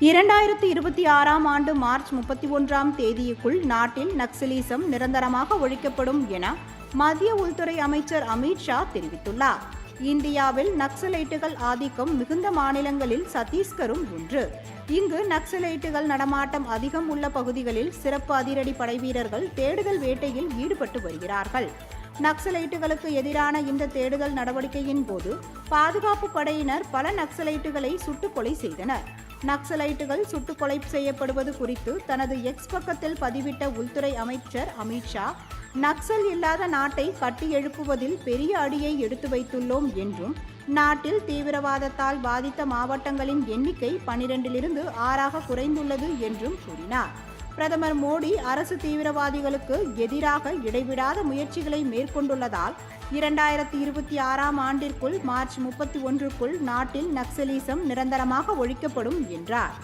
2026ஆம் ஆண்டு மார்ச் 31ஆம் தேதிக்குள் நாட்டில் நக்சலிசம் நிரந்தரமாக ஒழிக்கப்படும் என மத்திய உள்துறை அமைச்சர் அமித் ஷா தெரிவித்துள்ளார். இந்தியாவில் நக்சலைட்டுகள் ஆதிக்கம் மிகுந்த மாநிலங்களில் சத்தீஸ்கரும் ஒன்று. இங்கு நக்சலைட்டுகள் நடமாட்டம் அதிகம் உள்ள பகுதிகளில் சிறப்பு அதிரடி படைவீரர்கள் தேடுதல் வேட்டையில் ஈடுபட்டு வருகிறார்கள். நக்சலைட்டுகளுக்கு எதிரான இந்த தேடுதல் நடவடிக்கையின் போது பாதுகாப்பு படையினர் பல நக்சலைட்டுகளை சுட்டுக் கொலை செய்தனர். நக்சலைட்டுகள் சுட்டுக் கொலை செய்யப்படுவது குறித்து தனது எக்ஸ் பக்கத்தில் பதிவிட்ட உள்துறை அமைச்சர் அமித் ஷா, நக்சல் இல்லாத நாட்டை கட்டி எழுப்புவதில் பெரிய அடியை எடுத்து வைத்துள்ளோம் என்றும், நாட்டில் தீவிரவாதத்தால் பாதித்த மாவட்டங்களின் எண்ணிக்கை 12லிருந்து 6ஆக குறைந்துள்ளது என்றும் கூறினார். பிரதமர் மோடி அரசு தீவிரவாதிகளுக்கு எதிராக இடைவிடாத முயற்சிகளை மேற்கொண்டுள்ளதால் 2026ஆம் ஆண்டிற்குள் மார்ச் 31க்குள் நாட்டில் நக்சலிசம் நிரந்தரமாக ஒழிக்கப்படும் என்றார்.